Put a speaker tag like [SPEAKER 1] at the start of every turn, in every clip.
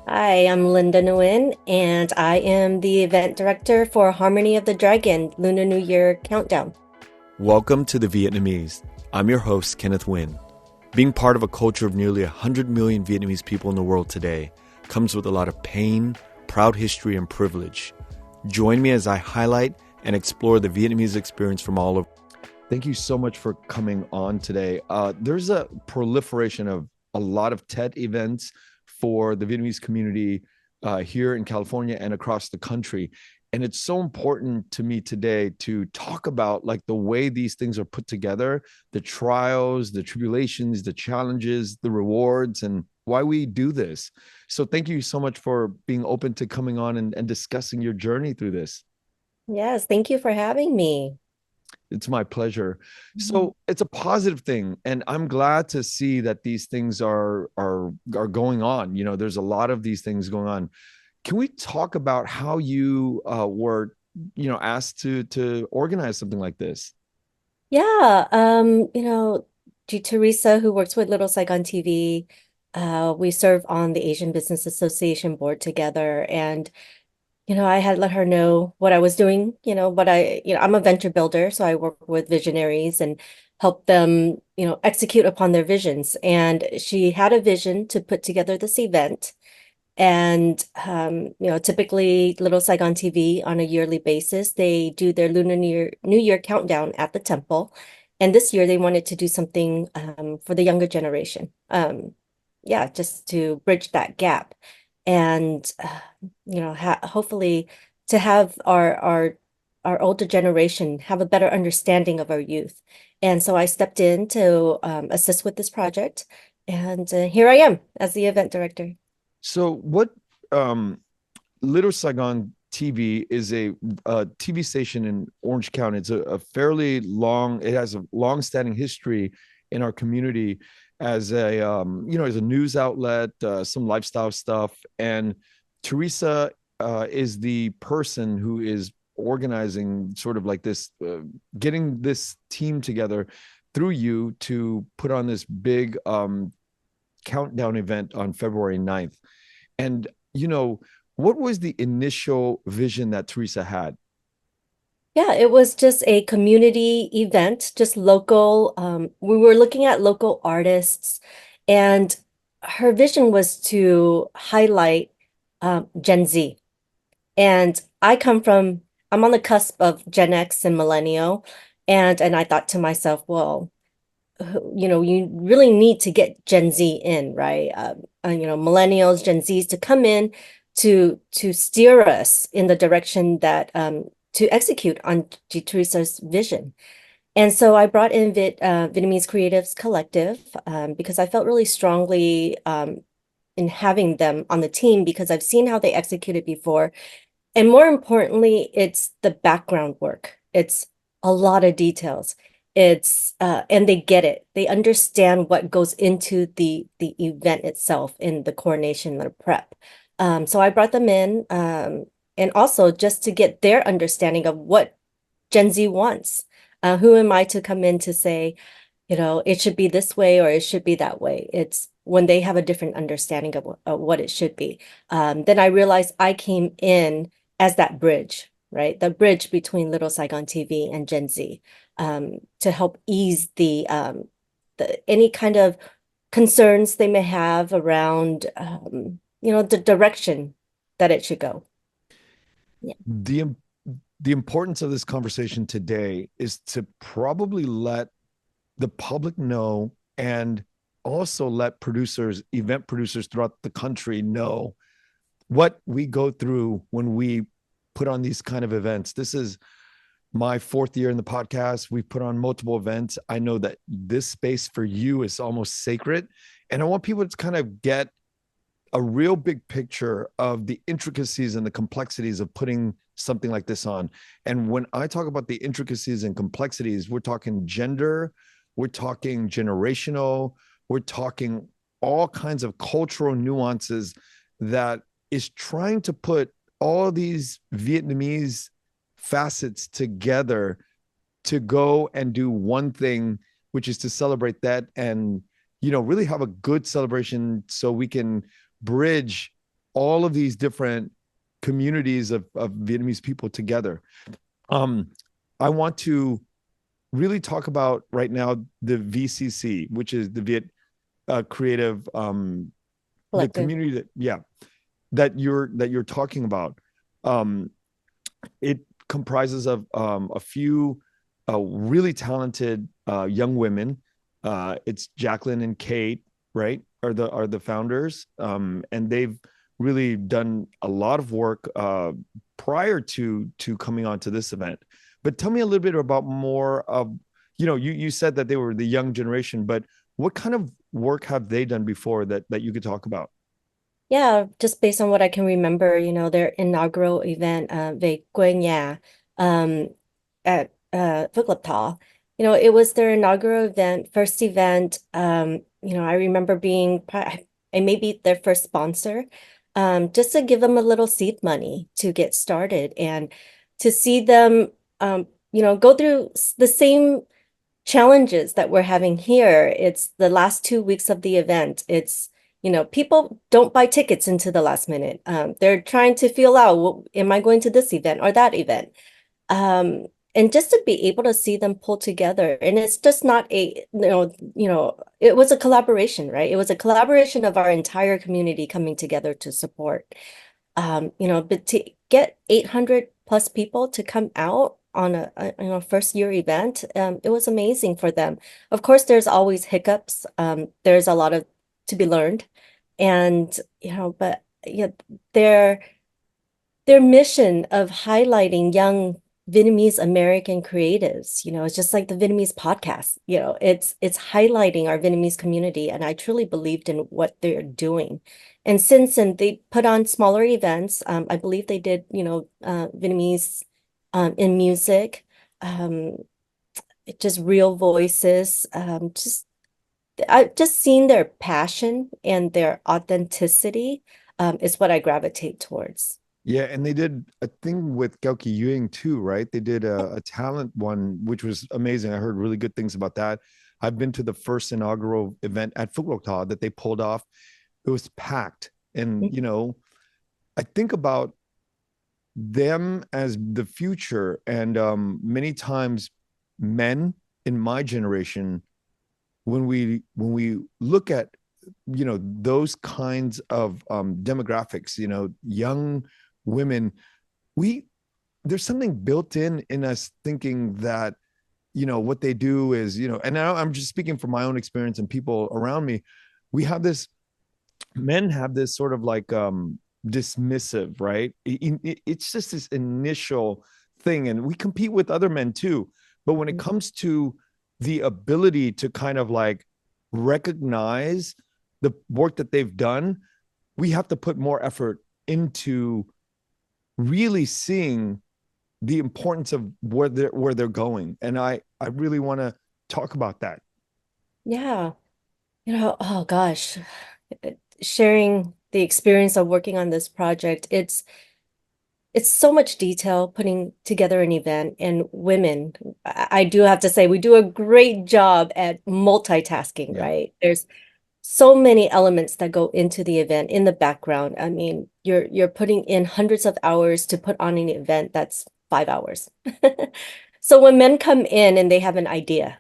[SPEAKER 1] Hi, I'm Linda Nguyen, and I am the event director for Harmony of the Dragon Lunar New Year Countdown.
[SPEAKER 2] Welcome to the Vietnamese. I'm your host, Kenneth Nguyen. Being part of a culture of nearly 100 million Vietnamese people in the world today comes with a lot of pain, proud history, and privilege. Join me as I highlight and explore the Vietnamese experience from all over. Thank you so much for coming on today. There's a proliferation of a lot of TED events for the Vietnamese community here in California and across the country. And it's so important to me today to talk about like the way these things are put together, the trials, the tribulations, the challenges, the rewards, and why we do this. So thank you so much for being open to coming on and discussing your journey through this.
[SPEAKER 1] Yes, thank you for having me.
[SPEAKER 2] It's my pleasure.
[SPEAKER 1] Mhm.
[SPEAKER 2] So it's a positive thing, and I'm glad to see that these things are going on. There's a lot of these things going on. Can we talk about how you were, asked to organize something like this?
[SPEAKER 1] Yeah, Teresa, who works with Little Saigon TV, we serve on the Asian Business Association board together, and I had let her know what I was doing, I'm a venture builder, so I work with visionaries and help them, execute upon their visions. And she had a vision to put together this event. And typically Little Saigon TV on a yearly basis, they do their New Year countdown at the temple. And this year they wanted to do something for the younger generation. Yeah, just to bridge that gap. And ha hopefully to have our older generation have a better understanding of our youth. And so I stepped in to assist with this project. And here I am as the event director.
[SPEAKER 2] So what um, Little Saigon TV is a TV station in Orange County. It's a fairly long. It has a long-standing history in our community as as a news outlet, some lifestyle stuff. And Teresa is the person who is organizing sort of like this, getting this team together through you to put on this big countdown event on February 9th. And, what was the initial vision that Teresa had?
[SPEAKER 1] Yeah, it was just a community event, just local. We were looking at local artists, and her vision was to highlight Gen Z. And I'm on the cusp of Gen X and Millennial, and I thought to myself, well, you really need to get Gen Z in, right? Millennials, Gen Zs to come in to steer us in the direction that to execute on Teresa's vision. And so I brought in Vietnamese Creatives Collective because I felt really strongly in having them on the team because I've seen how they executed before, and more importantly, it's the background work. It's a lot of details. And they get it. They understand what goes into the event itself in the coordination and the prep. So I brought them in, and also just to get their understanding of what Gen Z wants. Who am I to come in to say, it should be this way or it should be that way? It's when they have a different understanding of what it should be. Then I realized I came in as that bridge, right? The bridge between Little Saigon TV and Gen Z, to help ease the any kind of concerns they may have around the direction that it should go. Yeah.
[SPEAKER 2] The the importance of this conversation today is to probably let the public know and also let event producers throughout the country know what we go through when we put on these kind of events. This is my fourth year in the podcast. We've put on multiple events. I know that this space for you is almost sacred. And I want people to kind of get a real big picture of the intricacies and the complexities of putting something like this on. And when I talk about the intricacies and complexities, we're talking gender, we're talking generational, we're talking all kinds of cultural nuances that is trying to put all these Vietnamese facets together to go and do one thing, which is to celebrate that and really have a good celebration so we can bridge all of these different communities of Vietnamese people together. Um, I want to really talk about right now the VCC, which is the Viet Creative, the
[SPEAKER 1] Collective.
[SPEAKER 2] community that, yeah, that you're talking about. Um, it comprises of a few really talented young women. It's Jacqueline and Kate, right? Are the founders, and they've really done a lot of work prior to coming on to this event. But tell me a little bit about more of, you said that they were the young generation, but what kind of work have they done before that you could talk about?
[SPEAKER 1] Yeah, just based on what I can remember, their inaugural event về quê nhà at Phước Lập Thọ. It was their inaugural event, first event. I remember being I maybe their first sponsor, just to give them a little seed money to get started and to see them go through the same challenges that we're having here. It's the last 2 weeks of the event. People don't buy tickets into the last minute. They're trying to feel out, well, am I going to this event or that event? And just to be able to see them pull together, and it's just not it was a collaboration, right? It was a collaboration of our entire community coming together to support. But to get 800 plus people to come out on a first year event, it was amazing for them. Of course, there's always hiccups. There's a lot of to be learned, and but yeah, their their mission of highlighting young Vietnamese American creatives, it's just like the Vietnamese podcast, it's highlighting our Vietnamese community. And I truly believed in what they're doing. And since then, they put on smaller events. I believe they did, Vietnamese in music, um, just real voices. I've just seen their passion and their authenticity is what I gravitate towards.
[SPEAKER 2] Yeah, and they did a thing with Gauki Yuing too, right? They did a talent one, which was amazing. I heard really good things about that. I've been to the first inaugural event at Phuc Lộc Thọ that they pulled off. It was packed. And, I think about them as the future. And many times men in my generation, when we look at those kinds of demographics, young women, we there's something built in us thinking that what they do is, and now I'm just speaking from my own experience and people around me, we have this men have this sort of like dismissive, right? It's just this initial thing, and we compete with other men too, but when it comes to the ability to kind of like recognize the work that they've done, we have to put more effort into really seeing the importance of where they're going. And I really want to talk about that.
[SPEAKER 1] Yeah. Oh gosh, sharing the experience of working on this project, it's so much detail putting together an event, and women, I do have to say we do a great job at multitasking,
[SPEAKER 2] Yeah.
[SPEAKER 1] right? There's so many elements that go into the event in the background. I mean, you're putting in hundreds of hours to put on an event that's 5 hours. So when men come in and they have an idea,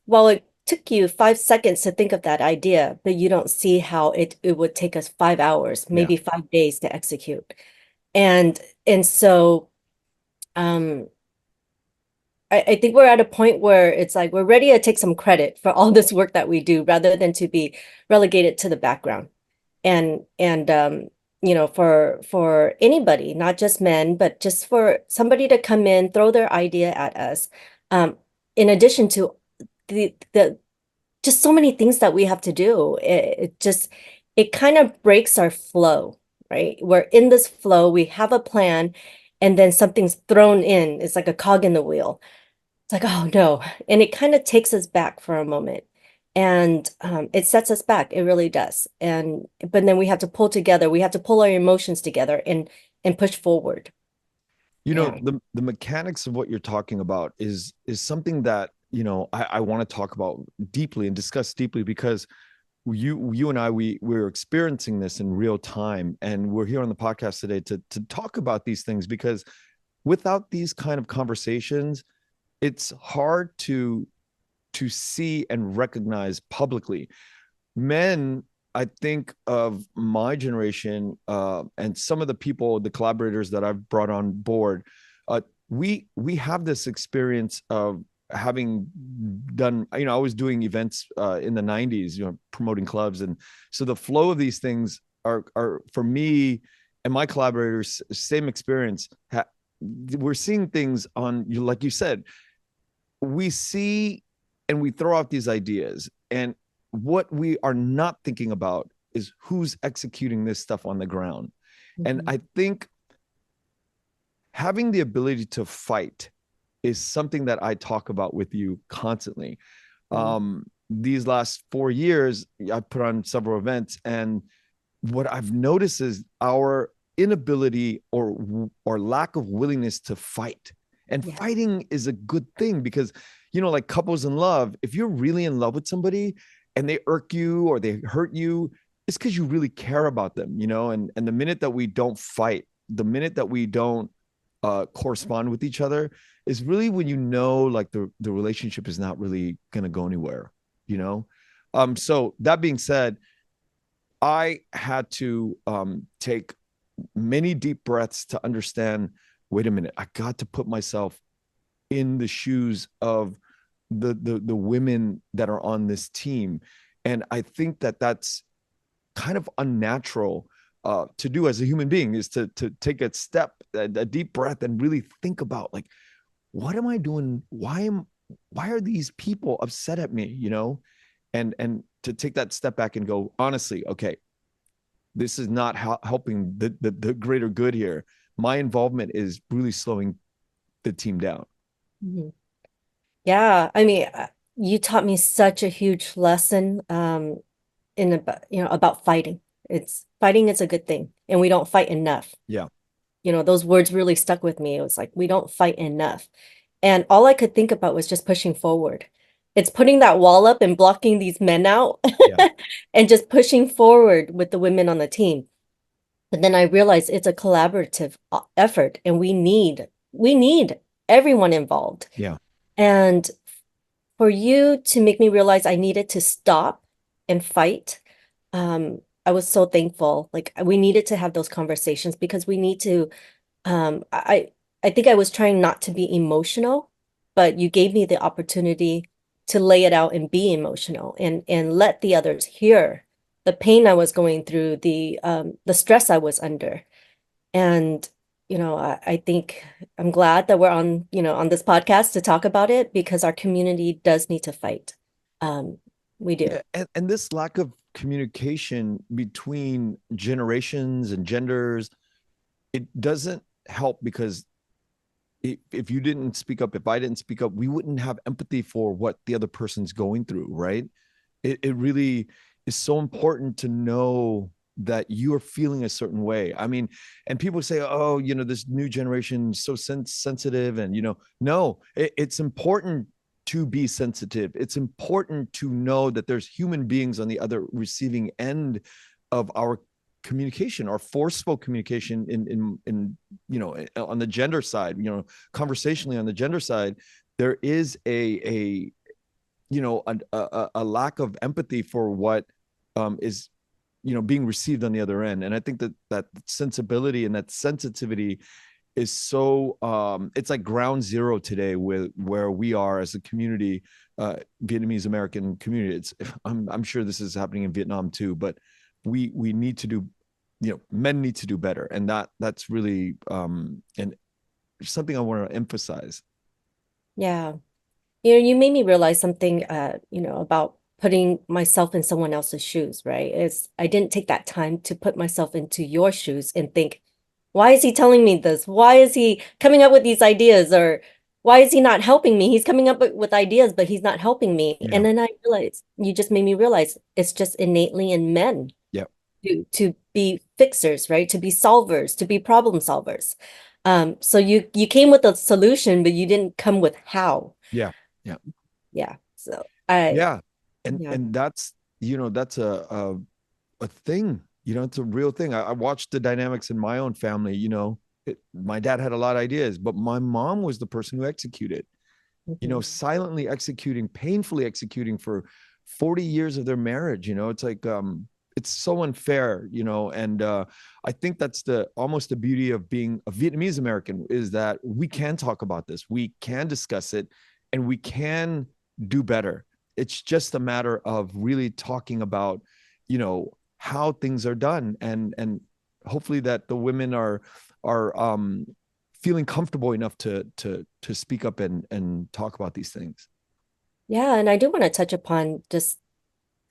[SPEAKER 1] well, it took you 5 seconds to think of that idea, but you don't see how it would take us 5 hours,
[SPEAKER 2] Yeah.
[SPEAKER 1] maybe 5 days to execute. And so um I think we're at a point where it's like we're ready to take some credit for all this work that we do rather than to be relegated to the background. And for anybody, not just men, but just for somebody to come in, throw their idea at us, um, in addition to the just so many things that we have to do. It kind of breaks our flow, right? We're in this flow, we have a plan, and then something's thrown in. It's like a cog in the wheel. It's like, oh no. And it kind of takes us back for a moment. And it sets us back. It really does. But then we have to pull together. We have to pull our emotions together and push forward. Yeah.
[SPEAKER 2] The mechanics of what you're talking about is something that I want to talk about deeply and discuss deeply, because you and I, we're experiencing this in real time, and we're here on the podcast today to talk about these things, because without these kind of conversations, it's hard to see and recognize publicly. Men, I think of my generation, and some of the people, the collaborators that I've brought on board, uh, we have this experience of having done, I was doing events in the 90s, promoting clubs. And so the flow of these things are for me and my collaborators, same experience. We're seeing things on, like you said, we see and we throw out these ideas. And what we are not thinking about is who's executing this stuff on the ground. And
[SPEAKER 1] Mhm.
[SPEAKER 2] I think having the ability to fight is something that I talk about with you constantly.
[SPEAKER 1] Mhm.
[SPEAKER 2] These last 4 years, I've put on several events, and what I've noticed is our inability or lack of willingness to fight. And
[SPEAKER 1] Yeah.
[SPEAKER 2] fighting is a good thing, because like couples in love, if you're really in love with somebody and they irk you or they hurt you, it's because you really care about them, and the minute that we don't fight, the minute that we don't correspond with each other, is really when like the relationship is not really going to go anywhere, you know. So that being said, I had to take many deep breaths to understand, wait a minute, I got to put myself in the shoes of the women that are on this team. And I think that that's kind of unnatural to do as a human being, is to take a step, a deep breath, and really think about, like, what am I doing? Why are these people upset at me? And to take that step back and go, honestly, okay, this is not helping the greater good here. My involvement is really slowing the team down.
[SPEAKER 1] Mhm. Yeah, I mean, you taught me such a huge lesson in about, about fighting. It's fighting is a good thing, and we don't fight enough.
[SPEAKER 2] Yeah,
[SPEAKER 1] Those words really stuck with me. It was like, we don't fight enough. And all I could think about was just pushing forward. It's putting that wall up and blocking these men out
[SPEAKER 2] yeah,
[SPEAKER 1] and just pushing forward with the women on the team. But then I realized it's a collaborative effort, and we need everyone involved.
[SPEAKER 2] yeah,
[SPEAKER 1] And for you to make me realize I needed to stop and fight, I was so thankful. Like, we needed to have those conversations because we need to I think I was trying not to be emotional, but you gave me the opportunity to lay it out and be emotional and let the others hear the pain I was going through, the stress I was under. And I think I'm glad that we're on, on this podcast to talk about it because our community does need to fight. Um, we do.
[SPEAKER 2] yeah. And this lack of communication between generations and genders, it doesn't help, because if you didn't speak up, if I didn't speak up, we wouldn't have empathy for what the other person's going through, right? It really is so important to know that you are feeling a certain way. I mean, and people say, oh, this new generation is so sensitive. And, no, it's important to be sensitive. It's important to know that there's human beings on the other receiving end of our communication, our forceful communication in on the gender side, conversationally on the gender side. There is a lack of empathy for what is being received on the other end. And I think that sensibility and that sensitivity is so it's like ground zero today with where we are as a community, Vietnamese American community. I'm sure this is happening in Vietnam too, but we need to do, men need to do better. And that's really and something I want to emphasize.
[SPEAKER 1] Yeah. You made me realize something, about putting myself in someone else's shoes, right? Is I didn't take that time to put myself into your shoes and think, why is he telling me this? Why is he coming up with these ideas? Or why is he not helping me? He's coming up with ideas, but he's not helping me.
[SPEAKER 2] Yeah,
[SPEAKER 1] And then I realized, you just made me realize it's just innately in men
[SPEAKER 2] yeah,
[SPEAKER 1] to be fixers, right? To be solvers, to be problem solvers. So you came with a solution, but you didn't come with how.
[SPEAKER 2] yeah, yeah.
[SPEAKER 1] Yeah. So
[SPEAKER 2] Yeah. and
[SPEAKER 1] yeah.
[SPEAKER 2] and that's that's a thing. It's a real thing. I watched the dynamics in my own family. My dad had a lot of ideas, but my mom was the person who executed.
[SPEAKER 1] Mhm.
[SPEAKER 2] Silently executing, painfully executing for 40 years of their marriage. It's like it's so unfair, and I think that's the almost the beauty of being a Vietnamese American is that we can talk about this, we can discuss it, and we can do better. It's just a matter of really talking about, how things are done, and hopefully that the women are feeling comfortable enough to speak up and talk about these things.
[SPEAKER 1] Yeah, and I do want to touch upon just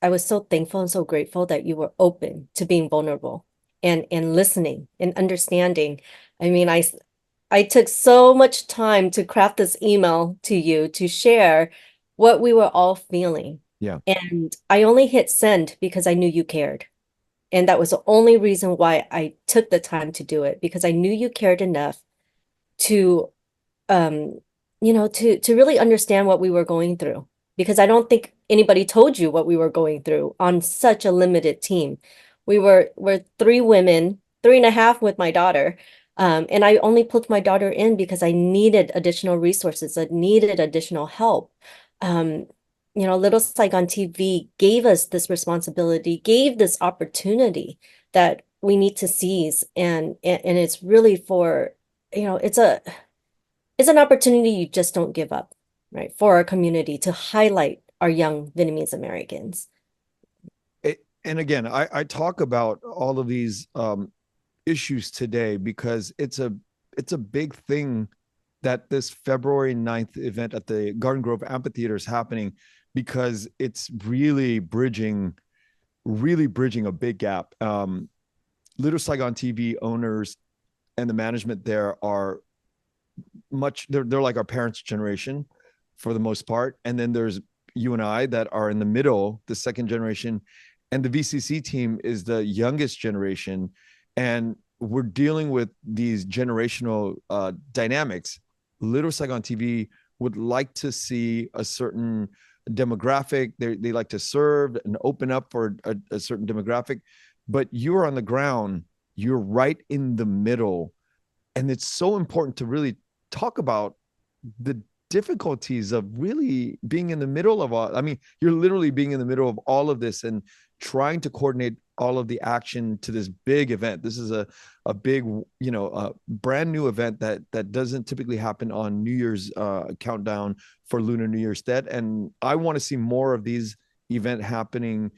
[SPEAKER 1] I was so thankful and so grateful that you were open to being vulnerable and listening and understanding. I mean, I took so much time to craft this email to you to share what we were all feeling.
[SPEAKER 2] Yeah.
[SPEAKER 1] And I only hit send because I knew you cared. And that was the only reason why I took the time to do it because I knew you cared enough to um, to really understand what we were going through. Because I don't think anybody told you what we were going through on such a limited team. We're three women, three and a half with my daughter. And I only put my daughter in because I needed additional resources, I needed additional help. Um, Little Saigon TV gave us this responsibility, gave this opportunity that we need to seize. And it's really for, it's an opportunity you just don't give up, right? For our community to highlight our young Vietnamese Americans.
[SPEAKER 2] And again, I talk about all of these issues today because it's a big thing that this February 9th event at the Garden Grove Amphitheater is happening because it's really bridging a big gap. Little Saigon TV owners and the management there are they're like our parents' generation for the most part. And then there's you and I that are in the middle, the second generation. And the VCC team is the youngest generation. And we're dealing with these generational dynamics. Little Saigon TV would like to see a certain demographic. They like to serve and open up for a certain demographic. But you're on the ground, you're right in the middle, and it's so important to really talk about the difficulties of really being in the middle of all. I mean, you're literally being in the middle of all of this and trying to coordinate all of the action to this big event. This is a big, a brand new event that doesn't typically happen on New Year's countdown for Lunar New Year's Dead. And I want to see more of these event happening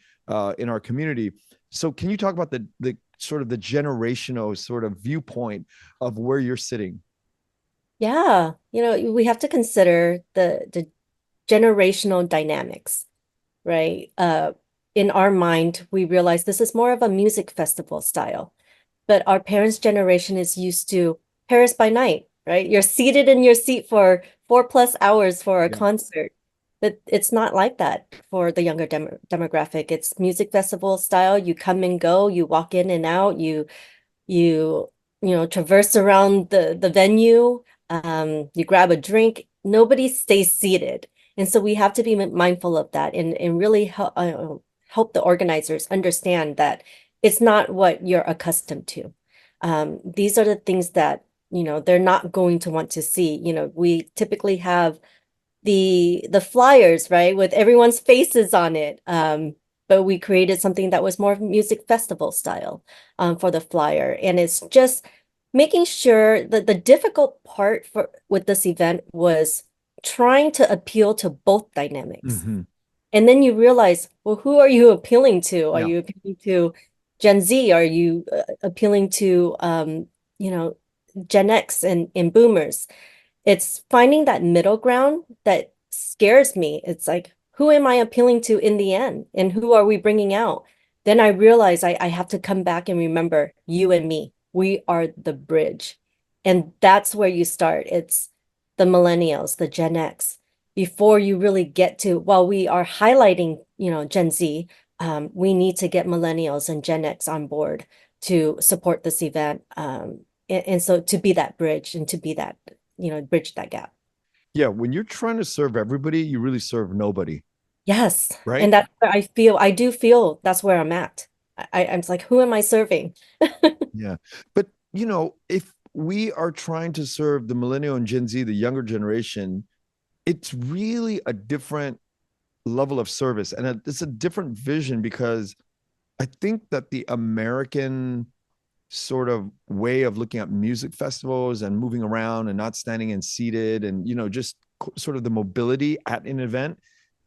[SPEAKER 2] in our community. So can you talk about the sort of the generational sort of viewpoint of where you're sitting?
[SPEAKER 1] Yeah, we have to consider the generational dynamics, right? In our mind, we realize this is more of a music festival style, but our parents' generation is used to Paris by night, right? You're seated in your seat for 4+ hours for a
[SPEAKER 2] Yeah.
[SPEAKER 1] concert. But it's not like that for the younger demographic. It's music festival style. You come and go, you walk in and out, you traverse around the venue, you grab a drink. Nobody stays seated. And so we have to be mindful of that and really help the organizers understand that it's not what you're accustomed to. These are the things that, they're not going to want to see. We typically have the flyers, right, with everyone's faces on it. But we created something that was more music festival style for the flyer. And it's just making sure that the difficult part for with this event was trying to appeal to both dynamics.
[SPEAKER 2] Mm-hmm.
[SPEAKER 1] And then you realize, well, who are you appealing to? Are
[SPEAKER 2] Yeah.
[SPEAKER 1] you appealing to Gen Z? Are you appealing to Gen X and boomers? It's finding that middle ground that scares me. It's like, who am I appealing to in the end? And who are we bringing out? Then I realize I have to come back and remember you and me. We are the bridge. And that's where you start. It's the millennials, the Gen X, before you really get to, while we are highlighting, Gen Z, we need to get millennials and Gen X on board to support this event. And so to be that bridge and to be that bridge that gap.
[SPEAKER 2] Yeah. When you're trying to serve everybody, you really serve nobody.
[SPEAKER 1] Yes.
[SPEAKER 2] right?
[SPEAKER 1] And that's where I do feel that's where I'm at. I'm just like, who am I serving?
[SPEAKER 2] Yeah. But, if we are trying to serve the millennial and Gen Z, the younger generation, it's really a different level of service and it's a different vision because I think that the American sort of way of looking at music festivals and moving around and not standing and seated and just sort of the mobility at an event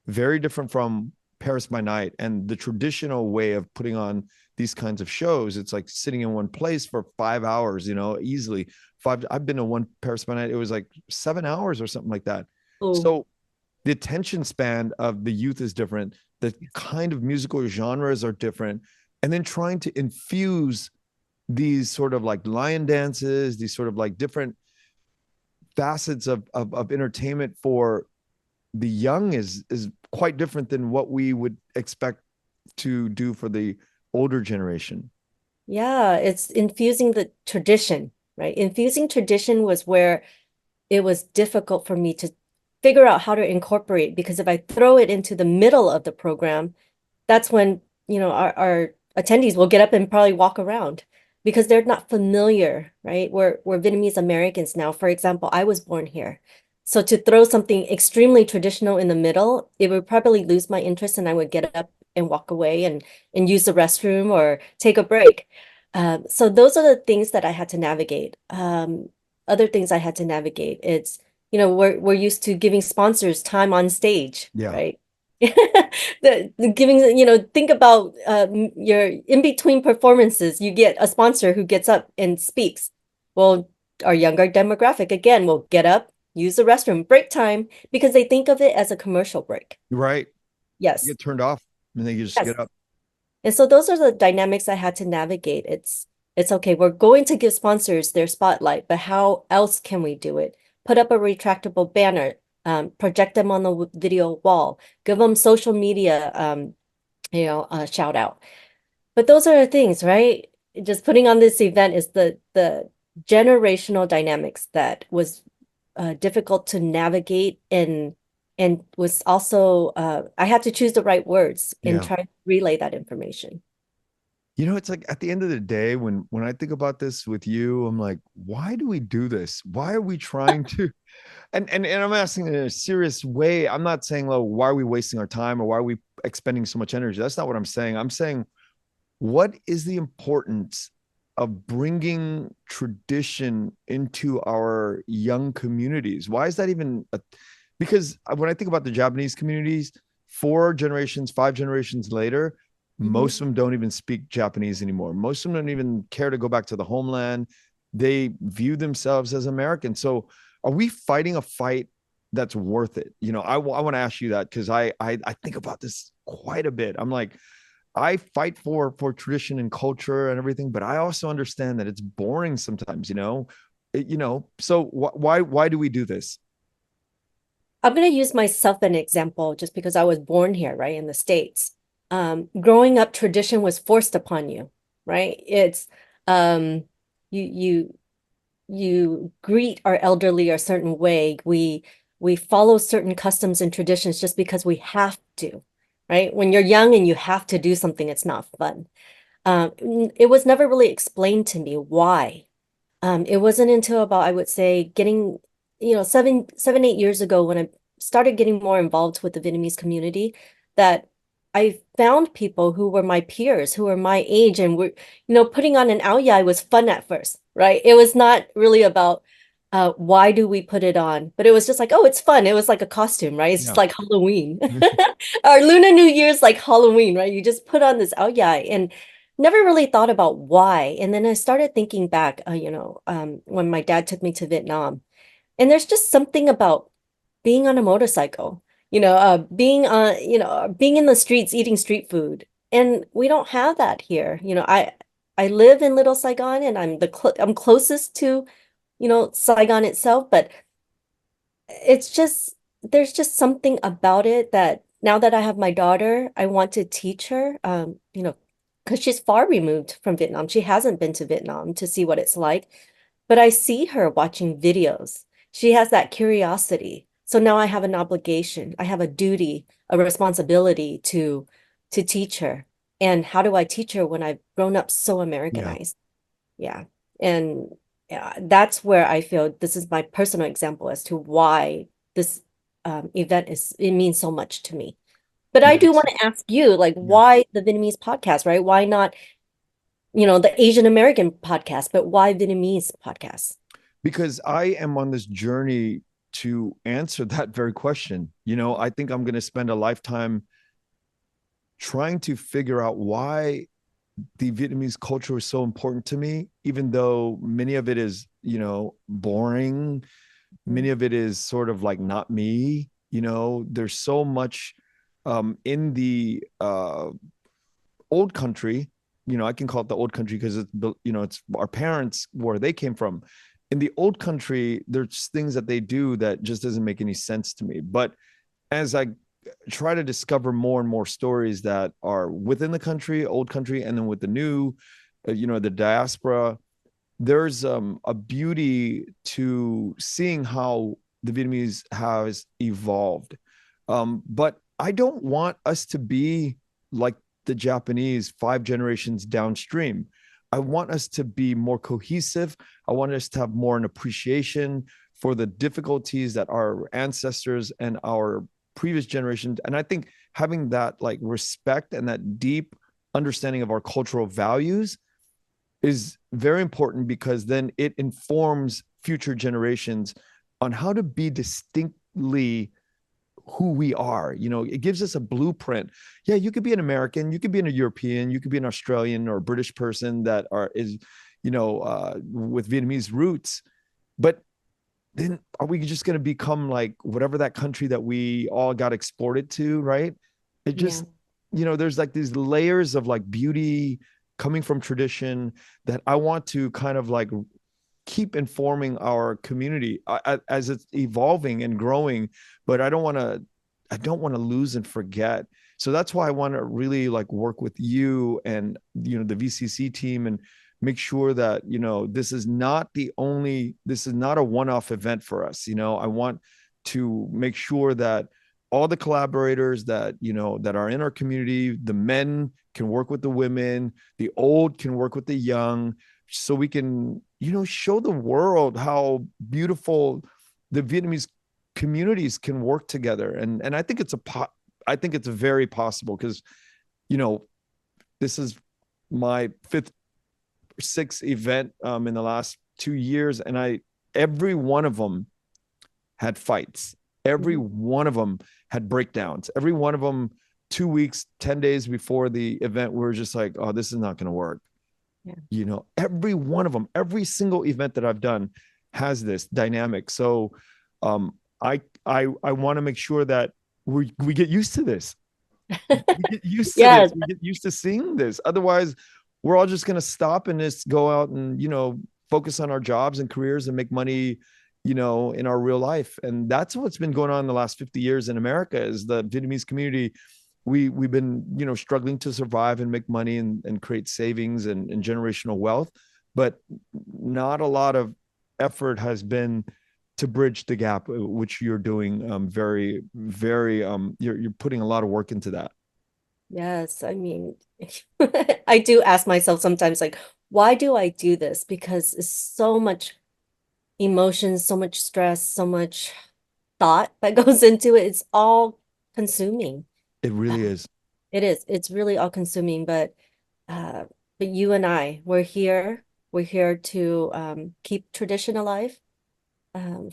[SPEAKER 2] very different from Paris by Night and the traditional way of putting on these kinds of shows. It's like sitting in one place for 5 hours, easily five. I've been to one Paris by Night. It was like 7 hours or something like that.
[SPEAKER 1] Oh,
[SPEAKER 2] So the attention span of the youth is different. The kind of musical genres are different. And then trying to infuse these sort of like lion dances, these sort of like different facets of entertainment for the young is quite different than what we would expect to do for the older generation.
[SPEAKER 1] yeah, it's infusing the tradition, right? Infusing tradition was where it was difficult for me to figure out how to incorporate because if I throw it into the middle of the program, that's when, our attendees will get up and probably walk around because they're not familiar, right? We're Vietnamese Americans now. For example, I was born here. So to throw something extremely traditional in the middle, it would probably lose my interest and I would get up and walk away and use the restroom or take a break. So those are the things that I had to navigate. Other things I had to navigate. It's, we're used to giving sponsors time on stage,
[SPEAKER 2] Yeah.
[SPEAKER 1] right? The giving, think about your in between performances, you get a sponsor who gets up and speaks. Well, our younger demographic again will get up, use the restroom, break time, because they think of it as a commercial break.
[SPEAKER 2] Right. You
[SPEAKER 1] Yes,
[SPEAKER 2] get turned off and then you just
[SPEAKER 1] yes.
[SPEAKER 2] get up.
[SPEAKER 1] And so those are the dynamics I had to navigate. It's okay. We're going to give sponsors their spotlight, but how else can we do it? Put up a retractable banner, project them on the video wall, give them social media, shout out. But those are the things, right? Just putting on this event is the generational dynamics that was difficult to navigate and was also I had to choose the right words and
[SPEAKER 2] Yeah.
[SPEAKER 1] try to relay that information.
[SPEAKER 2] It's like at the end of the day, when I think about this with you, I'm like, why do we do this? Why are we trying to and I'm asking in a serious way. I'm not saying, well, why are we wasting our time or why are we expending so much energy? That's not what I'm saying. I'm saying what is the importance of bringing tradition into our young communities? Why is that even because when I think about the Japanese communities, 4 generations, 5 generations later,
[SPEAKER 1] Mhm.
[SPEAKER 2] most of them don't even speak Japanese anymore. Most of them don't even care to go back to the homeland. They view themselves as American. So are we fighting a fight that's worth it? I want to ask you that because I think about this quite a bit. I'm like, I fight for tradition and culture and everything, but I also understand that it's boring sometimes, So why do we do this?
[SPEAKER 1] I'm going to use myself an example just because I was born here, right, in the States. Growing up, tradition was forced upon you, right? It's um, you you you greet our elderly a certain way. We follow certain customs and traditions just because we have to, right? When you're young and you have to do something, it's not fun. It was never really explained to me why. It wasn't until about, I would say, getting, 8 years ago when I started getting more involved with the Vietnamese community that I found people who were my peers, who were my age, and were, putting on an ao dai was fun at first, right? It was not really about why do we put it on, but it was just like, oh, it's fun. It was like a costume, right? It's just
[SPEAKER 2] Yeah.
[SPEAKER 1] like Halloween. Our Lunar New Year's like Halloween, right? You just put on this ao dai and never really thought about why. And then I started thinking back, when my dad took me to Vietnam, and there's just something about being on a motorcycle, being in the streets eating street food. And we don't have that here. I live in Little Saigon and I'm closest to, Saigon itself, but it's just there's just something about it that now that I have my daughter, I want to teach her, because she's far removed from Vietnam. She hasn't been to Vietnam to see what it's like, but I see her watching videos. She has that curiosity. So now I have an obligation. I have a duty a responsibility to teach her. And how do I teach her when I've grown up so
[SPEAKER 2] Yeah.
[SPEAKER 1] Americanized? Yeah. And yeah, that's where I feel this is my personal example as to why this event it means so much to me. But I do
[SPEAKER 2] Yes.
[SPEAKER 1] want to ask you, like,
[SPEAKER 2] Yeah.
[SPEAKER 1] why the Vietnamese podcast, right? Why not, the Asian American podcast, but why Vietnamese podcast?
[SPEAKER 2] Because I am on this journey to answer that very question. I think I'm going to spend a lifetime trying to figure out why the Vietnamese culture is so important to me, even though many of it is, boring. Many
[SPEAKER 1] Mm.
[SPEAKER 2] of it is sort of like not me. There's so much in the old country. I can call it the old country because it's our parents where they came from. In the old country, there's things that they do that just doesn't make any sense to me. But as I try to discover more and more stories that are within the country, old country, and then with the new, the diaspora, there's a beauty to seeing how the Vietnamese has evolved. But I don't want us to be like the Japanese 5 generations downstream. I want us to be more cohesive. I want us to have more an appreciation for the difficulties that our ancestors and our previous generations. And I think having that like respect and that deep understanding of our cultural values is very important because then it informs future generations on how to be distinctly who we are. It gives us a blueprint. Yeah, you could be an American, you could be a European, you could be an Australian or a British person that is, with Vietnamese roots. But then are we just going to become like whatever that country that we all got exported to, right? It
[SPEAKER 1] Yeah.
[SPEAKER 2] just, there's like these layers of like beauty coming from tradition that I want to kind of like keep informing our community as it's evolving and growing. But I don't want to lose and forget. So that's why I want to really like work with you and the VCC team and make sure that this is not a one-off event for us. I want to make sure that all the collaborators that are in our community, the men can work with the women, the old can work with the young, so we can show the world how beautiful the Vietnamese communities can work together. And I think I think it's very possible because you know this is my fifth or sixth event in the last 2 years, and I every one of them had fights. Every
[SPEAKER 1] Mhm.
[SPEAKER 2] one of them had breakdowns. Every one of them, 2 weeks, 10 days before the event, we were just like, oh, this is not going to work.
[SPEAKER 1] Yeah.
[SPEAKER 2] Every one of them, every single event that I've done has this dynamic. So um I want to make sure that we get used to this. We get used to this.
[SPEAKER 1] Yes.
[SPEAKER 2] We get used to seeing this. Otherwise, we're all just going to stop and just go out and focus on our jobs and careers and make money in our real life. And that's what's been going on in the last 50 years in America. Is the Vietnamese community, we've been struggling to survive and make money and create savings and generational wealth, but not a lot of effort has been to bridge the gap, which you're doing very very you're putting a lot of work into that.
[SPEAKER 1] Yes. I mean, I do ask myself sometimes, like, why do I do this? Because it's so much emotion, so much stress, so much thought that goes into it. It's all consuming.
[SPEAKER 2] It
[SPEAKER 1] Uh,
[SPEAKER 2] really is.
[SPEAKER 1] It is. It's really all consuming. Uh, but you and I, we're here. We're here to keep tradition alive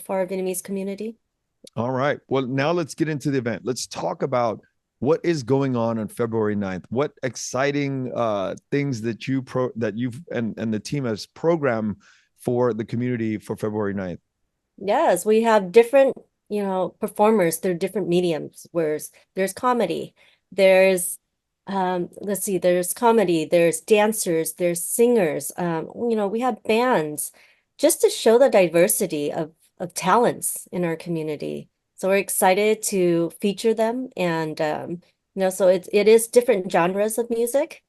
[SPEAKER 1] for our Vietnamese community.
[SPEAKER 2] All right, well, now let's get into the event. Let's talk about what is going on February 9th. What exciting things that you've and the team has programmed for the community for February 9th.
[SPEAKER 1] Yes, we have different, performers through different mediums. There's comedy, there's let's see, there's comedy, there's dancers, there's singers. We have bands just to show the diversity of talents in our community. So we're excited to feature them and so it is different genres of music,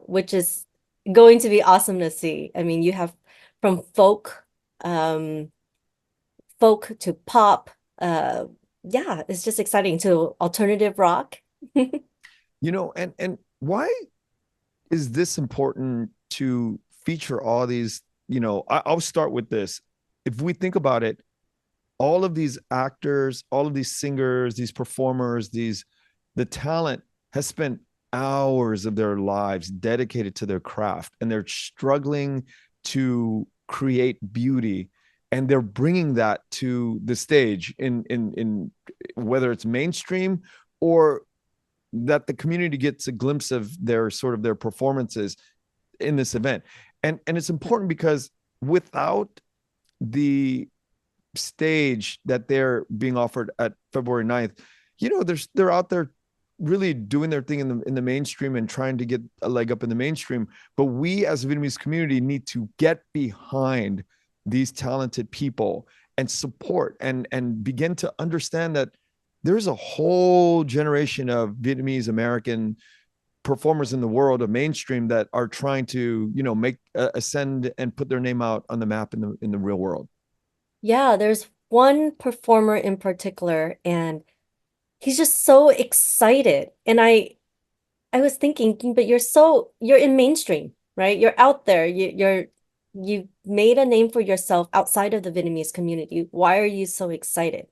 [SPEAKER 1] which is going to be awesome to see. I mean, you have from folk to pop, uh, yeah, it's just exciting to alternative rock.
[SPEAKER 2] And why is this important to feature all these? I'll start with this. If we think about it, all of these actors, all of these singers, these performers, the talent has spent hours of their lives dedicated to their craft, and they're struggling to create beauty, and they're bringing that to the stage in whether it's mainstream or that the community gets a glimpse of their sort of their performances in this event. And it's important because without the stage that they're being offered at February 9th, they're out there really doing their thing in the mainstream and trying to get a leg up in the mainstream. But we as a Vietnamese community need to get behind these talented people and support and begin to understand that there's a whole generation of Vietnamese American performers in the world of mainstream that are trying to make ascend and put their name out on the map in the real world.
[SPEAKER 1] Yeah, there's one performer in particular, and he's just so excited. And I was thinking, but you're in mainstream, right? You're out there. You made a name for yourself outside of the Vietnamese community. Why are you so excited?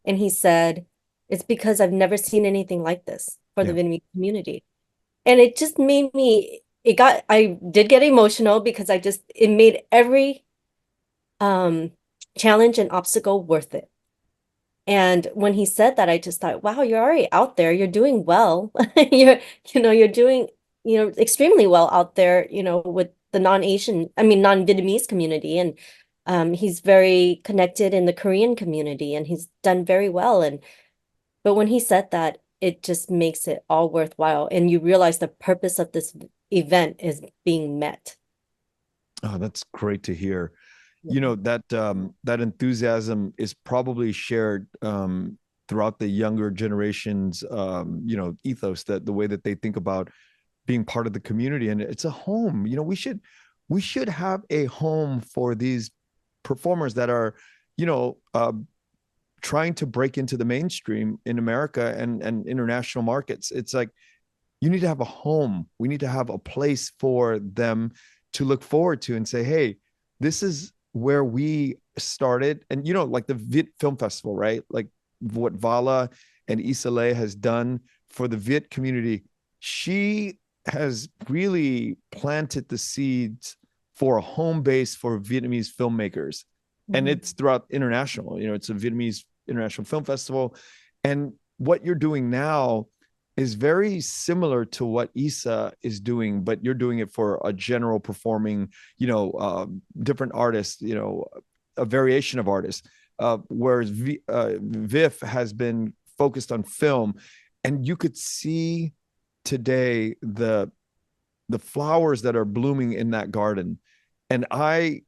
[SPEAKER 1] And he said, it's because I've never seen anything like this for the
[SPEAKER 2] Yeah.
[SPEAKER 1] Vietnamese community. And it just made me, I did get emotional because it made every um challenge and obstacle worth it. And when he said that, I just thought, wow, you're already out there. You're doing well. You're doing, extremely well out there, with the non-Asian, I mean, non-Vietnamese community. And he's very connected in the Korean community and he's done very well. But when he said that, it just makes it all worthwhile. And you realize the purpose of this event is being met.
[SPEAKER 2] Oh, that's great to hear.
[SPEAKER 1] Yeah.
[SPEAKER 2] That enthusiasm is probably shared throughout the younger generations, ethos, that the way that they think about being part of the community, and it's a home. We should have a home for these performers that are, you know, uh, trying to break into the mainstream in America and international markets. It's like you need to have a home. We need to have a place for them to look forward to and say, hey, this is where we started. And, like the Viet Film Festival, right? Like what Vala and Isale has done for the Viet community, she has really planted the seeds for a home base for Vietnamese filmmakers. And
[SPEAKER 1] Mhm.
[SPEAKER 2] it's throughout international, it's a Vietnamese International Film Festival. And what you're doing now is very similar to what Isa is doing, but you're doing it for a general performing, different artists, a variation of artists. Whereas VIF has been focused on film, and you could see today the flowers that are blooming in that garden. And I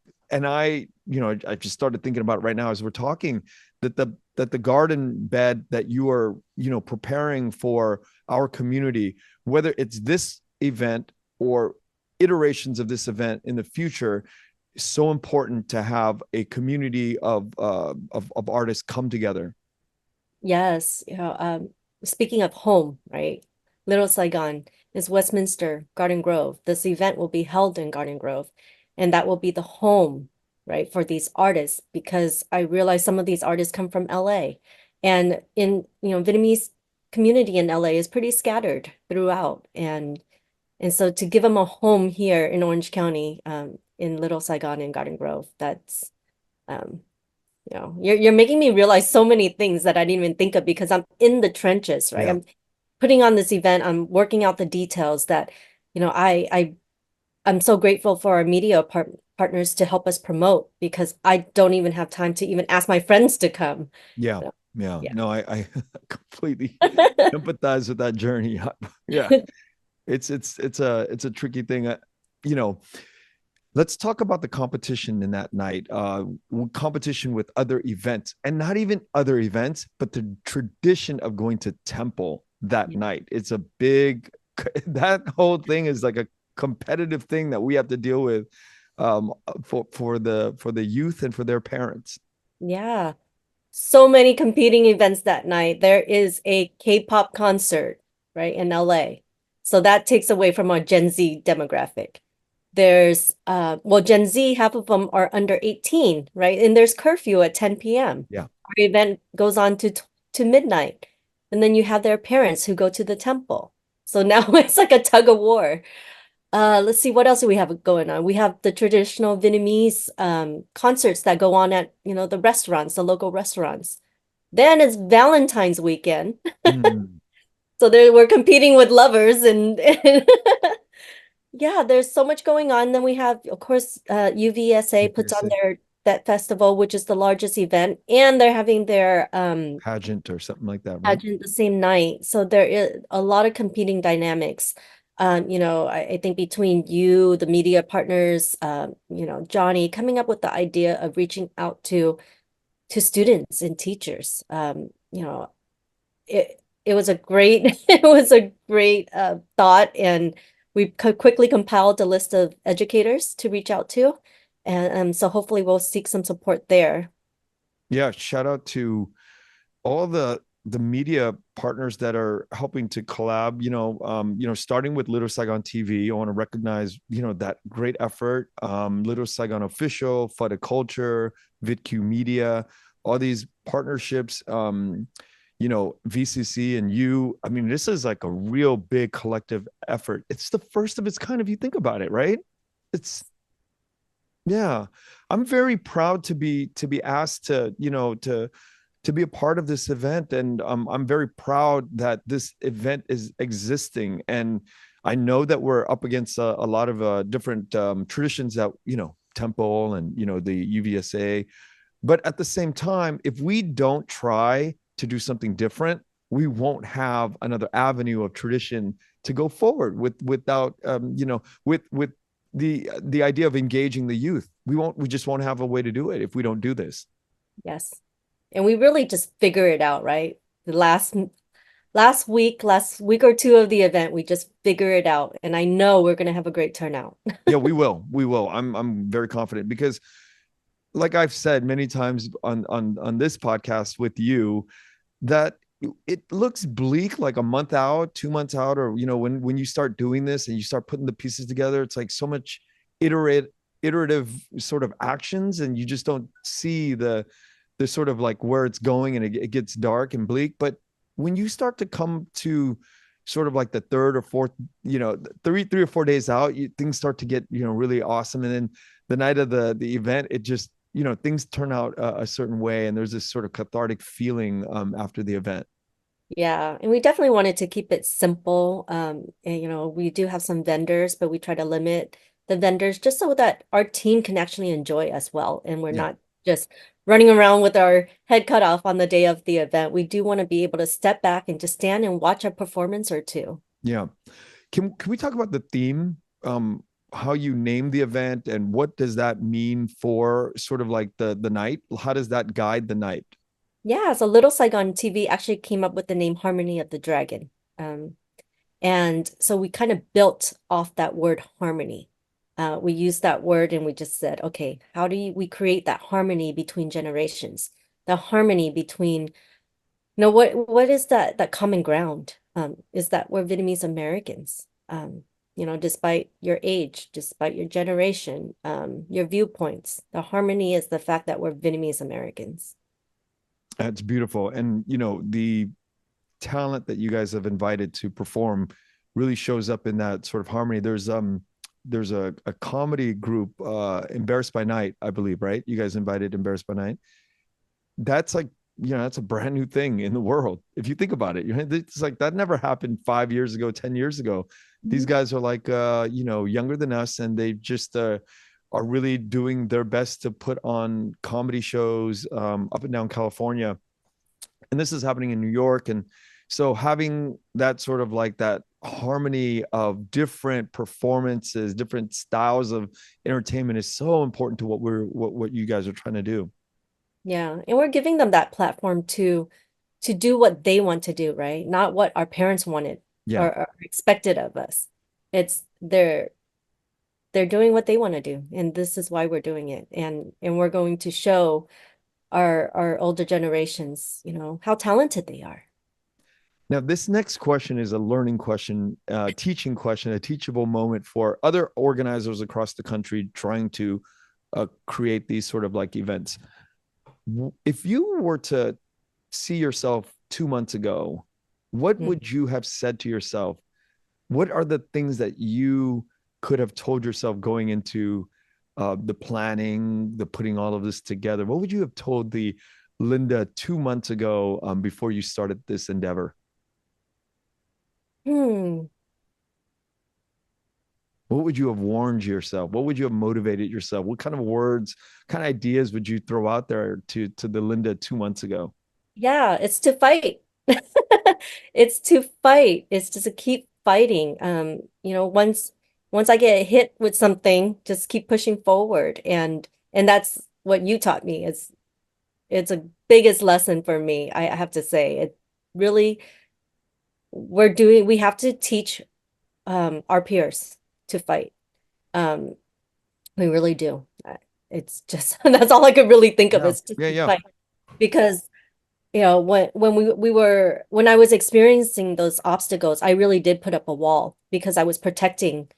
[SPEAKER 2] just started thinking about it right now as we're talking, that the garden bed that you are preparing for our community, whether it's this event or iterations of this event in the future, is so important to have a community of artists come together.
[SPEAKER 1] Yes, speaking of home, right? Little Saigon is Westminster, Garden Grove. This event will be held in Garden Grove, and that will be the home, right, for these artists because I realize some of these artists come from LA. And Vietnamese community in LA is pretty scattered throughout. And so to give them a home here in Orange County, in Little Saigon and Garden Grove, that's um you're making me realize so many things that I didn't even think of because I'm in the trenches, right?
[SPEAKER 2] Yeah.
[SPEAKER 1] I'm putting on this event, I'm working out the details that, I'm so grateful for our media partners to help us promote because I don't even have time to even ask my friends to come.
[SPEAKER 2] Yeah.
[SPEAKER 1] So,
[SPEAKER 2] Yeah.
[SPEAKER 1] yeah.
[SPEAKER 2] No, I completely empathize with that journey. Yeah. It's a tricky thing. You know, let's talk about the competition in that night. Competition with other events, and not even other events, but the tradition of going to temple that
[SPEAKER 1] Yeah.
[SPEAKER 2] night. It's a big that whole thing is like a competitive thing that we have to deal with for the youth and for their parents.
[SPEAKER 1] Yeah. so many competing events that night. There is a K-pop concert, right, in LA. So that takes away from our Gen Z demographic. There's well, Gen Z, half of them are under 18, right? And there's curfew at 10 p.m.
[SPEAKER 2] Yeah.
[SPEAKER 1] Our event goes on to midnight. And then you have their parents who go to the temple. So now it's like a tug of war. Let's see, what else do we have going on? We have the traditional Vietnamese concerts that go on at, the restaurants, the local restaurants. Then it's Valentine's weekend.
[SPEAKER 2] Mm.
[SPEAKER 1] So there we're competing with lovers and yeah, there's so much going on. Then we have, of course, UVSA puts on
[SPEAKER 2] UPSA
[SPEAKER 1] their that festival, which is the largest event, and they're having their
[SPEAKER 2] pageant or something like that, right?
[SPEAKER 1] pageant the same night. So there is a lot of competing dynamics. I think between you, the media partners, Johnny, coming up with the idea of reaching out to students and teachers. It was a great it was a great thought, and we quickly compiled a list of educators to reach out to, and so hopefully we'll seek some support there.
[SPEAKER 2] Yeah, shout out to all the media partners that are helping to collab, starting with Little Saigon TV. I want to recognize, that great effort. Little Saigon Official, Futta Culture, VidQ Media, all these partnerships, VCC and you. I mean, this is like a real big collective effort. It's the first of its kind if you think about it, right? It's yeah. I'm very proud to be asked to, to be a part of this event, and I'm very proud that this event is existing. And I know that we're up against a lot of different traditions that, temple and, the UVSA. But at the same time, if we don't try to do something different, we won't have another avenue of tradition to go forward without with the idea of engaging the youth. We just won't have a way to do it if we don't do this.
[SPEAKER 1] Yes. And we really just figure it out, right? The last week or two of the event, we just figure it out. And I know we're going to have a great turnout.
[SPEAKER 2] Yeah, we will. We will. I'm very confident because, like I've said many times on this podcast with you, that it looks bleak like a month out, 2 months out, or when you start doing this and you start putting the pieces together, it's like so much iterative sort of actions, and you just don't see the sort of like where it's going, and it gets dark and bleak. But when you start to come to sort of like the third or fourth, 3 or 4 days out, things start to get really awesome. And then the night of the event, it just things turn out a certain way, and there's this sort of cathartic feeling after the event.
[SPEAKER 1] Yeah, and we definitely wanted to keep it simple. And we do have some vendors, but we try to limit the vendors just so that our team can actually enjoy as well. And we're
[SPEAKER 2] Yeah,
[SPEAKER 1] not just running around with our head cut off on the day of the event. We do want to be able to step back and just stand and watch a performance or two.
[SPEAKER 2] yeah. Can we talk about the theme? How you name the event, and what does that mean for sort of like the night? How does that guide the night?
[SPEAKER 1] Yeah, so Little Saigon TV actually came up with the name Harmony of the Dragon. Um, And so we kind of built off that word harmony. We used that word and we just said, okay, how do we create that harmony between generations? The harmony between, what is that common ground? Is that we're Vietnamese Americans? Despite your age, despite your generation, your viewpoints, the harmony is the fact that we're Vietnamese Americans.
[SPEAKER 2] That's beautiful. And the talent that you guys have invited to perform really shows up in that sort of harmony. There's a comedy group, Embarrassed by Night, I believe, right? You guys invited Embarrassed by Night. That's like, that's a brand new thing in the world. If you think about it, it's like that never happened 5 years ago, 10 years ago. These
[SPEAKER 1] Mhm.
[SPEAKER 2] guys are like, younger than us, and they just are really doing their best to put on comedy shows up and down California. And this is happening in New York. And so having that sort of like that harmony of different performances, different styles of entertainment is so important to what you guys are trying to do.
[SPEAKER 1] Yeah, and we're giving them that platform to do what they want to do, right? Not what our parents wanted
[SPEAKER 2] Yeah.
[SPEAKER 1] or expected of us. It's they're doing what they want to do, and this is why we're doing it. And we're going to show our older generations, how talented they are.
[SPEAKER 2] Now, this next question is a learning question, teaching question, a teachable moment for other organizers across the country trying to create these sort of like events. If you were to see yourself 2 months ago, what
[SPEAKER 1] Mm.
[SPEAKER 2] would you have said to yourself? What are the things that you could have told yourself going into the planning, the putting all of this together? What would you have told the Linda 2 months ago before you started this endeavor?
[SPEAKER 1] Hmm.
[SPEAKER 2] What would you have warned yourself? What would you have motivated yourself? What kind of words, kind of ideas would you throw out there to the Linda 2 months ago?
[SPEAKER 1] Yeah, it's to fight. It's to fight. It's just to keep fighting. Once I get hit with something, just keep pushing forward. And that's what you taught me. It's a biggest lesson for me, I have to say. It really we have to teach our peers to fight. Um, we really do. It's just that's all I could really think of
[SPEAKER 2] Yeah,
[SPEAKER 1] is just
[SPEAKER 2] yeah,
[SPEAKER 1] to
[SPEAKER 2] yeah,
[SPEAKER 1] fight because when I was experiencing those obstacles, I really did put up a wall because I was protecting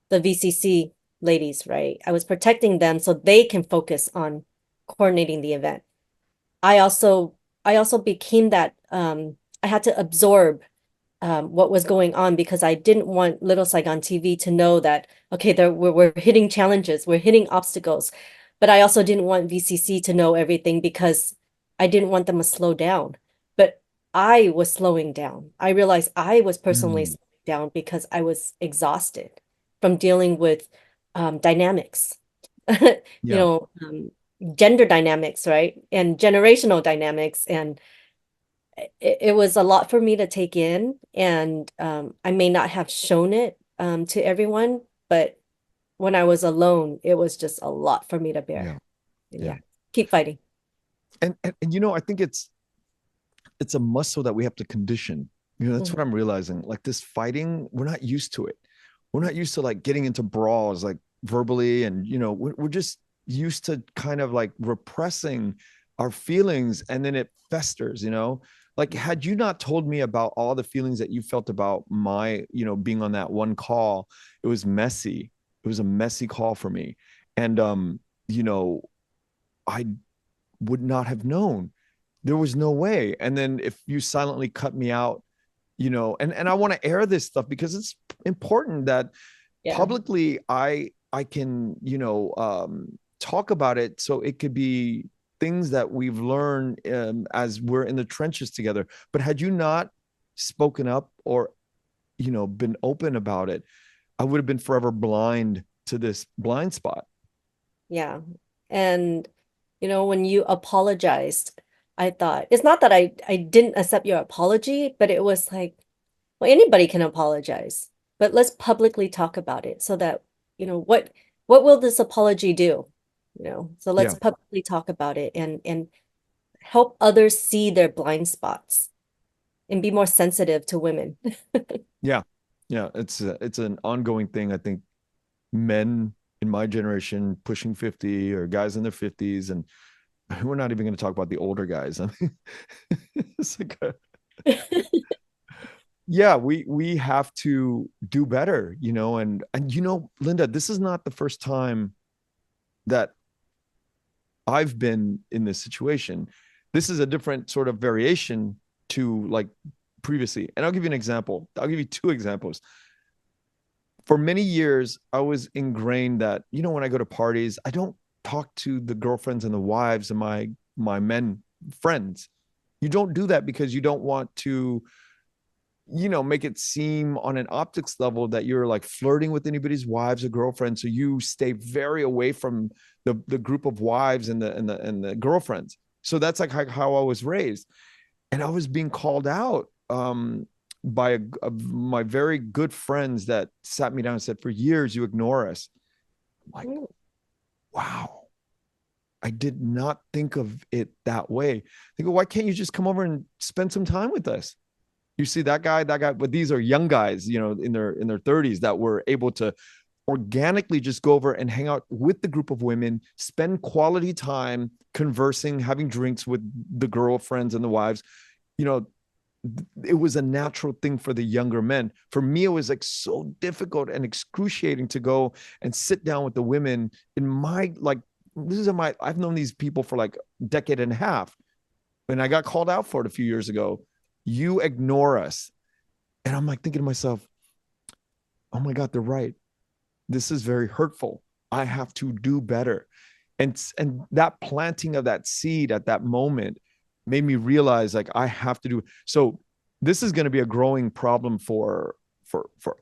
[SPEAKER 1] the VCC ladies, right? I was protecting them so they can focus on coordinating the event. I also I also became that I had to absorb what was going on because I didn't want Little Saigon TV to know that, okay, we're hitting challenges, we're hitting obstacles. But I also didn't want VCC to know everything because I didn't want them to slow down. But I was slowing down. I realized I was personally
[SPEAKER 2] mm,
[SPEAKER 1] slowing down because I was exhausted from dealing with dynamics, you
[SPEAKER 2] yeah,
[SPEAKER 1] know, gender dynamics, right? And generational dynamics. And it was a lot for me to take in, and I may not have shown it to everyone, but when I was alone, it was just a lot for me to bear.
[SPEAKER 2] yeah,
[SPEAKER 1] And
[SPEAKER 2] yeah.
[SPEAKER 1] yeah, keep fighting.
[SPEAKER 2] And you know, I think it's a muscle that we have to condition. You know, that's
[SPEAKER 1] Mhm.
[SPEAKER 2] what I'm realizing. Like this fighting, we're not used to it. We're not used to like getting into brawls like verbally, and you know, we're just used to kind of like repressing our feelings, and then it festers. You know, like had you not told me about all the feelings that you felt about my, being on that one call, it was messy. It was a messy call for me, and you know, I would not have known. There was no way. And then if you silently cut me out, and I want to air this stuff because it's important that
[SPEAKER 1] Yeah,
[SPEAKER 2] publicly I can, talk about it so it could be things that we've learned as we're in the trenches together. But had you not spoken up or, been open about it, I would have been forever blind to this blind spot.
[SPEAKER 1] yeah. And when you apologized, I thought it's not that I didn't accept your apology, but it was like, well, anybody can apologize, but let's publicly talk about it so that, what will this apology do? So let's
[SPEAKER 2] Yeah.
[SPEAKER 1] publicly talk about it and help others see their blind spots and be more sensitive to women.
[SPEAKER 2] Yeah. Yeah. It's an ongoing thing. I think men in my generation pushing 50 or guys in their 50s, and we're not even going to talk about the older guys. I mean, it's like yeah, we have to do better, and Linda, this is not the first time that I've been in this situation. This is a different sort of variation to like previously. And I'll give you an example. I'll give you two examples. For many years, I was ingrained that, when I go to parties, I don't talk to the girlfriends and the wives of my men friends. You don't do that because you don't want to, make it seem on an optics level that you're like flirting with anybody's wives or girlfriends. So you stay very away from the group of wives and the girlfriends. So that's like how I was raised, and I was being called out by my very good friends that sat me down and said, "For years you ignore us." I'm like,
[SPEAKER 1] Mm.
[SPEAKER 2] wow, I did not think of it that way. They go, "Why can't you just come over and spend some time with us?" You see that guy, but these are young guys, in their 30s that were able to organically just go over and hang out with the group of women, spend quality time conversing, having drinks with the girlfriends and the wives. You know, it was a natural thing for the younger men. For me, it was like so difficult and excruciating to go and sit down with the women in my like this is my I've known these people for like a decade and a half. And I got called out for it a few years ago. You ignore us. And I'm like thinking to myself, oh my God, they're right. This is very hurtful. I have to do better. And that planting of that seed at that moment made me realize like I have to do so. This is going to be a growing problem for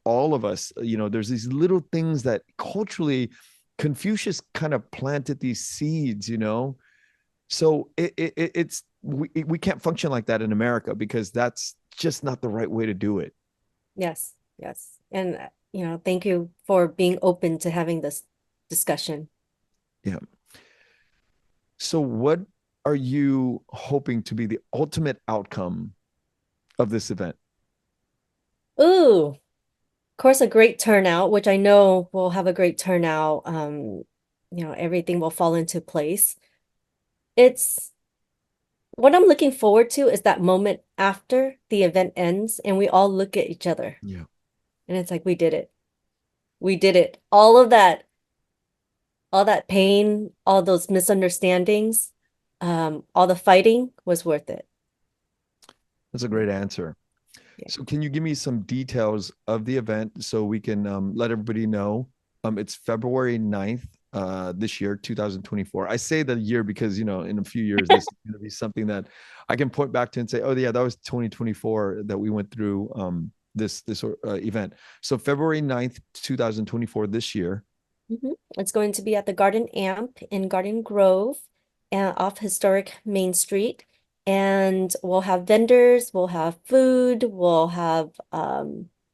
[SPEAKER 2] all of us. You know, there's these little things that culturally Confucius kind of planted these seeds, you know. So it's we can't function like that in America because that's just not the right way to do it.
[SPEAKER 1] Yes, yes. And, thank you for being open to having this discussion.
[SPEAKER 2] Yeah. So what are you hoping to be the ultimate outcome of this event?
[SPEAKER 1] Ooh, of course, a great turnout, which I know will have a great turnout. Everything will fall into place. It's what I'm looking forward to is that moment after the event ends and we all look at each other
[SPEAKER 2] Yeah.
[SPEAKER 1] and it's like, we did it. We did it. All that pain, all those misunderstandings, all the fighting was worth it.
[SPEAKER 2] That's a great answer.
[SPEAKER 1] Yeah.
[SPEAKER 2] So can you give me some details of the event so we can let everybody know? It's February 9th this year, 2024. I say the year because, you know, in a few years, this is going to be something that I can point back to and say, oh, yeah, that was 2024 that we went through this event. So February 9th, 2024 this year.
[SPEAKER 1] It's going to be at the Garden Amp in Garden Grove, off historic Main Street. And we'll have vendors, we'll have food, we'll have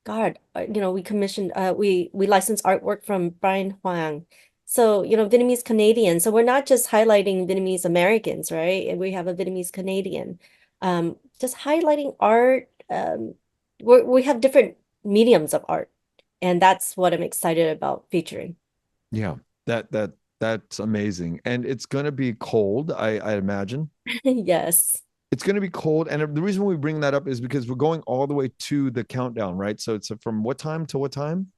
[SPEAKER 1] we commissioned we license artwork from Brian Huang. So, Vietnamese Canadian. So we're not just highlighting Vietnamese Americans, right? And we have a Vietnamese Canadian. Just highlighting art. We have different mediums of art, and that's what I'm excited about featuring.
[SPEAKER 2] Yeah, that's amazing. And it's going to be cold, I imagine.
[SPEAKER 1] Yes.
[SPEAKER 2] It's going to be cold. And the reason we bring that up is because we're going all the way to the countdown, right? So it's from what time to what time?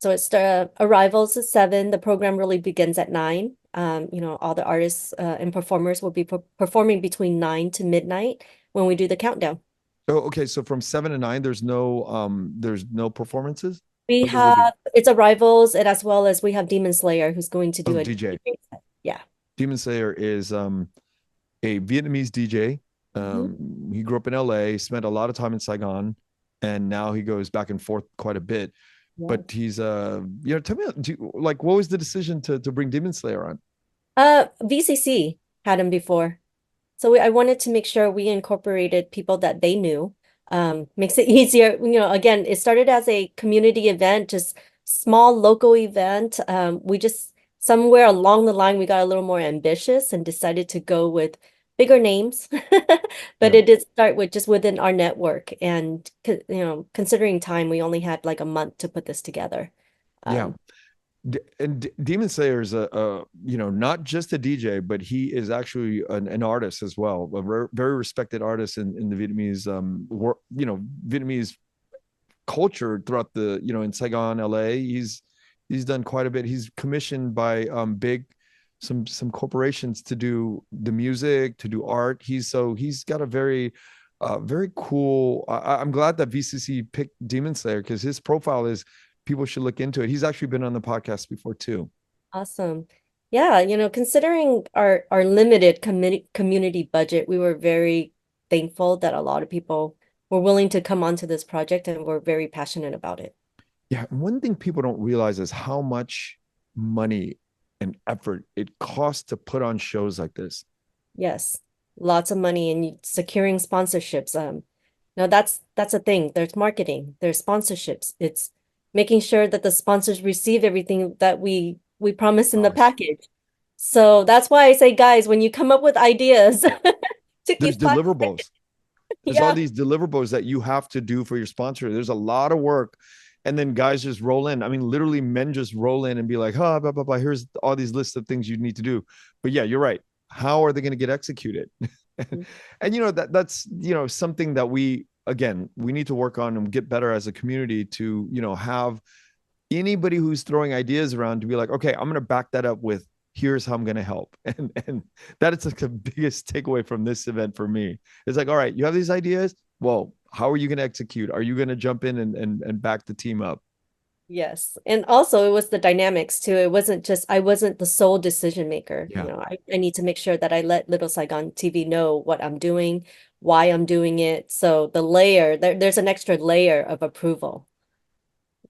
[SPEAKER 1] So it's the arrivals at 7. The program really begins at 9. All the artists and performers will be performing between 9 to midnight when we do the countdown.
[SPEAKER 2] Oh, okay. So from 7 to 9, there's no performances,
[SPEAKER 1] We
[SPEAKER 2] or there will be.
[SPEAKER 1] have it's arrivals and as well as we have Demon Slayer who's going to
[SPEAKER 2] Oh,
[SPEAKER 1] do a
[SPEAKER 2] DJ.
[SPEAKER 1] DJ set. Yeah.
[SPEAKER 2] Demon Slayer is a Vietnamese DJ.
[SPEAKER 1] Mhm.
[SPEAKER 2] He grew up in LA, spent a lot of time in Saigon, and now he goes back and forth quite a bit.
[SPEAKER 1] Yeah.
[SPEAKER 2] But he's tell me like what was the decision to bring Demon Slayer on?
[SPEAKER 1] VCC had him before. So I wanted to make sure we incorporated people that they knew. Makes it easier. Again, it started as a community event, just small local event. We just somewhere along the line we got a little more ambitious and decided to go with bigger names. But
[SPEAKER 2] Yeah,
[SPEAKER 1] it did start with just within our network. And considering time, we only had like a month to put this together.
[SPEAKER 2] yeah.
[SPEAKER 1] Um,
[SPEAKER 2] And Demon Slayer is not just a DJ, but he is actually an artist as well, a very respected artist in the Vietnamese Vietnamese culture throughout in Saigon, LA. He's done quite a bit. He's commissioned by big some corporations to do the music, to do art. He's got a very cool. I'm glad that VCC picked Demon Slayer because his profile is people should look into it. He's actually been on the podcast before too.
[SPEAKER 1] Awesome. Yeah, considering our limited community budget, we were very thankful that a lot of people were willing to come onto this project and were very passionate about it.
[SPEAKER 2] Yeah, one thing people don't realize is how much money and effort it costs to put on shows like this.
[SPEAKER 1] Yes, lots of money and securing sponsorships. No, that's a thing. There's marketing, there's sponsorships. It's making sure that the sponsors receive everything that we promise in the
[SPEAKER 2] Promise.
[SPEAKER 1] package. So that's why I say, guys, when you come up with ideas, took you
[SPEAKER 2] There's
[SPEAKER 1] 5 seconds.
[SPEAKER 2] deliverables. There's all
[SPEAKER 1] Yeah.
[SPEAKER 2] these deliverables that you have to do for your sponsor. There's a lot of work. and then guys just roll in. I mean, literally men just roll in and be like, oh, blah, blah, blah. Here's all these lists of things you need to do. But yeah, you're right. How are they going to get executed? And that's something that we need to work on and get better as a community to have anybody who's throwing ideas around to be like, okay, I'm going to back that up with here's how I'm going to help. And that is like the biggest takeaway from this event for me. It's like, all right, you have these ideas. Well, how are you going to execute? Are you going to jump in and back the team up?
[SPEAKER 1] Yes. And also it was the dynamics too. It wasn't just I wasn't the sole decision maker.
[SPEAKER 2] Yeah.
[SPEAKER 1] I need to make sure that I let Little Saigon TV know what I'm doing, why I'm doing it. So there's an extra layer of approval.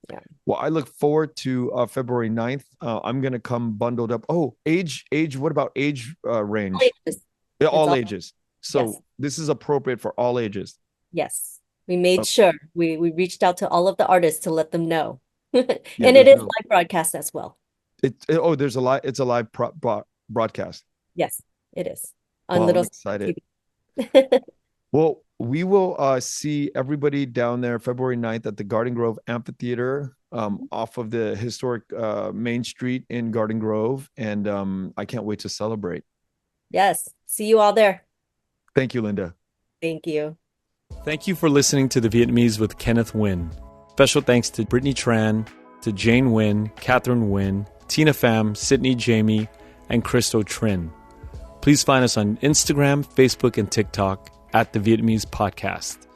[SPEAKER 1] Yeah.
[SPEAKER 2] Well, I look forward to February 9th. I'm going to come bundled up. Oh, age. What about age
[SPEAKER 1] All
[SPEAKER 2] range?
[SPEAKER 1] ages.
[SPEAKER 2] Yeah,
[SPEAKER 1] It's
[SPEAKER 2] all
[SPEAKER 1] all,
[SPEAKER 2] ages.
[SPEAKER 1] yes.
[SPEAKER 2] So this is appropriate for all ages.
[SPEAKER 1] Yes. We made
[SPEAKER 2] Oh,
[SPEAKER 1] sure we reached out to all of the artists to let them know.
[SPEAKER 2] yeah,
[SPEAKER 1] And it
[SPEAKER 2] there's
[SPEAKER 1] is
[SPEAKER 2] no.
[SPEAKER 1] live broadcast as well.
[SPEAKER 2] Oh, there's a live. It's a live broadcast.
[SPEAKER 1] Yes, it is on
[SPEAKER 2] Well, I'm
[SPEAKER 1] Little
[SPEAKER 2] excited.
[SPEAKER 1] TV.
[SPEAKER 2] Well, we will see everybody down there February 9th at the Garden Grove Amphitheater, off of the historic Main Street in Garden Grove. And I can't wait to celebrate.
[SPEAKER 1] Yes. See you all there.
[SPEAKER 2] Thank you, Linda.
[SPEAKER 1] Thank you.
[SPEAKER 3] Thank you for listening to The Vietnamese with Kenneth Nguyen. Special thanks to Brittany Tran, to Jane Nguyen, Catherine Nguyen, Tina Pham, Sydney Jamie, and Christo Trin. Please find us on Instagram, Facebook, and TikTok at The Vietnamese Podcast.